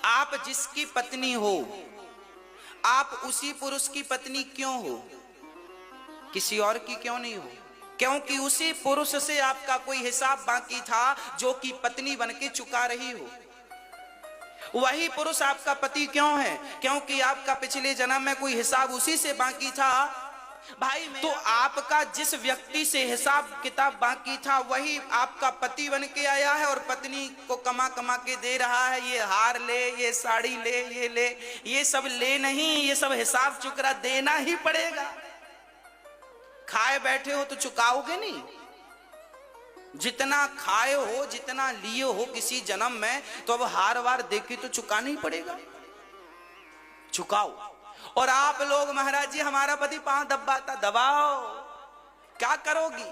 आप जिसकी पत्नी हो, आप उसी पुरुष की पत्नी क्यों हो, किसी और की क्यों नहीं हो? क्योंकि उसी पुरुष से आपका कोई हिसाब बाकी था जो कि पत्नी बनके चुका रही हो। वही पुरुष आपका पति क्यों है? क्योंकि आपका पिछले जन्म में कोई हिसाब उसी से बाकी था। भाई तो आपका जिस व्यक्ति से हिसाब किताब बाकी था वही आपका पति बन के आया है और पत्नी को कमा कमा के दे रहा है। ये हार ले, ये साड़ी ले, ये ले, ये सब ले नहीं, ये सब हिसाब चुकरा देना ही पड़ेगा। खाए बैठे हो तो चुकाओगे नहीं? जितना खाए हो, जितना लिए हो किसी जन्म में, तो अब हार वार देके तो चुकाना ही पड़ेगा। चुकाओ। और आप लोग महाराज जी हमारा पति पांव दबाता, दबाओ, क्या करोगी?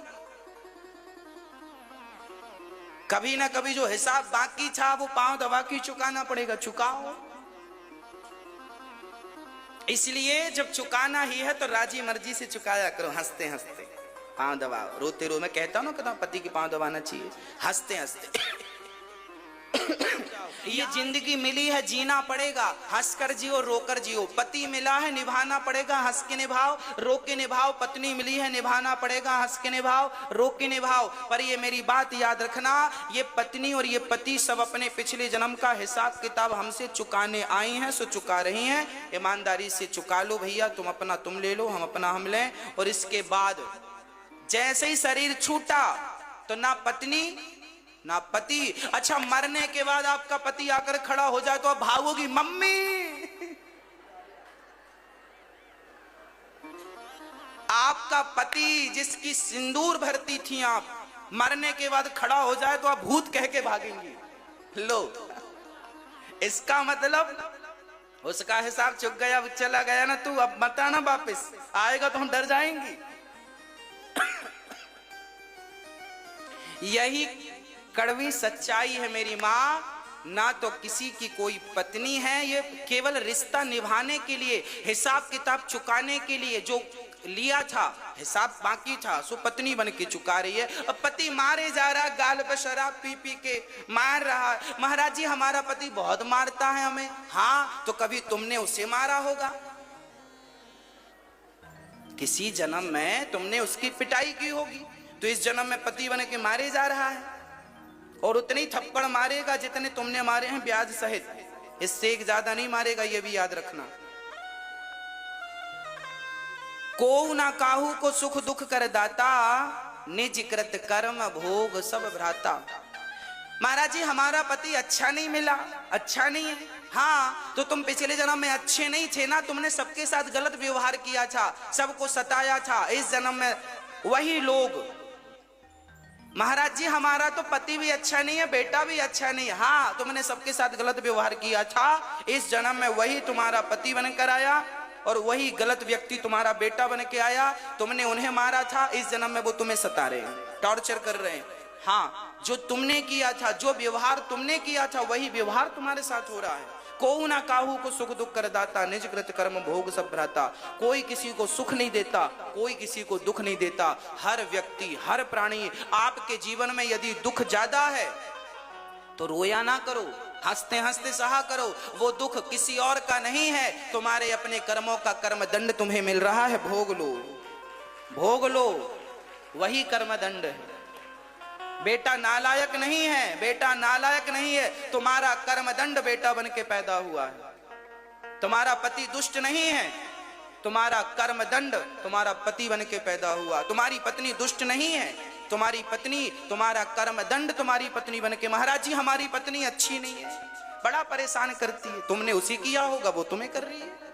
कभी ना कभी जो हिसाब बाकी था वो पांव दबा के चुकाना पड़ेगा। चुकाओ। इसलिए जब चुकाना ही है तो राजी मर्जी से चुकाया करो, हंसते हंसते। पांव दबाओ, रोते रो। मैं कहता हूं ना, कहता हूं पति की पांव दबाना चाहिए, हंसते हंसते। ये जिंदगी मिली है, जीना पड़ेगा, हंसकर जियो, रोकर जियो। पति मिला है, निभाना पड़ेगा, हंस के निभाओ, रो के निभाओ। पत्नी मिली है, निभाना पड़ेगा, हंस के निभाओ, रो के निभाओ। पर ये मेरी बात याद रखना, ये पत्नी और ये पति सब अपने पिछले जन्म का हिसाब किताब हमसे चुकाने आई हैं, सो चुका रही हैं। ईमानदारी से चुका लो भैया। तुम अपना तुम ले लो, हम अपना हम लें। और इसके बाद जैसे ही शरीर छूटा तो ना पत्नी ना पति। अच्छा, मरने के बाद आपका पति आकर खड़ा हो जाए तो आप भागोगी, मम्मी। आपका पति जिसकी सिंदूर भरती थी आप, मरने के बाद खड़ा हो जाए तो आप भूत कह के भागेंगी। लो, इसका मतलब उसका हिसाब चुक गया, चला गया ना। तू अब बता ना, वापिस आएगा तो हम डर जाएंगी। यही कड़वी सच्चाई है मेरी माँ। ना तो किसी की कोई पत्नी है, ये केवल रिश्ता निभाने के लिए, हिसाब किताब चुकाने के लिए जो लिया था, हिसाब बाकी था, सो पत्नी बन के चुका रही है। अब पति मारे जा रहा, गाल पे शराब पी पी के मार रहा। महाराज जी हमारा पति बहुत मारता है हमें। हाँ, तो कभी तुमने उसे मारा होगा, किसी जन्म में तुमने उसकी पिटाई की होगी, तो इस जन्म में पति बन के मारे जा रहा है। और उतने ही थप्पड़ मारेगा जितने तुमने मारे हैं ब्याज सहित, इससे एक ज्यादा नहीं मारेगा, ये भी याद रखना। को ना काहू को सुख दुख कर दाता, निज कृत कर्म भोग सब भ्राता। महाराज जी हमारा पति अच्छा नहीं मिला, अच्छा नहीं है। हाँ, तो तुम पिछले जन्म में अच्छे नहीं थे ना, तुमने सबके साथ गलत व्यवहार किया था, सबको सताया था। इस जन्म में वही लोग। महाराज जी हमारा तो पति भी अच्छा नहीं है, बेटा भी अच्छा नहीं है। हाँ, तुमने सबके साथ गलत व्यवहार किया था, इस जन्म में वही तुम्हारा पति बनकर आया और वही गलत व्यक्ति तुम्हारा बेटा बन के आया। तुमने उन्हें मारा था, इस जन्म में वो तुम्हें सता रहे हैं, टॉर्चर कर रहे हैं। हाँ, जो तुमने किया था, जो व्यवहार तुमने किया था, वही व्यवहार तुम्हारे साथ हो रहा है। को ना काहू को सुख दुख कर दाता, निज कृत कर्म भोग सब भ्राता। कोई किसी को सुख नहीं देता, कोई किसी को दुख नहीं देता। हर व्यक्ति, हर प्राणी, आपके जीवन में यदि दुख ज्यादा है तो रोया ना करो, हंसते हंसते सहा करो। वो दुख किसी और का नहीं है, तुम्हारे अपने कर्मों का कर्म दंड तुम्हें मिल रहा है, भोग लो, भोग लो, वही कर्म दंड है। बेटा नालायक नहीं है, बेटा नालायक नहीं है, तुम्हारा कर्म दंड बेटा बन के पैदा हुआ है। तुम्हारा पति दुष्ट नहीं है, तुम्हारा कर्म दंड तुम्हारा पति बन के पैदा हुआ। तुम्हारी पत्नी दुष्ट नहीं है, तुम्हारी पत्नी, तुम्हारा कर्म दंड तुम्हारी पत्नी बन के। महाराज जी हमारी पत्नी अच्छी नहीं है, बड़ा परेशान करती है, तुमने उसे किया होगा, वो तुम्हें कर रही है।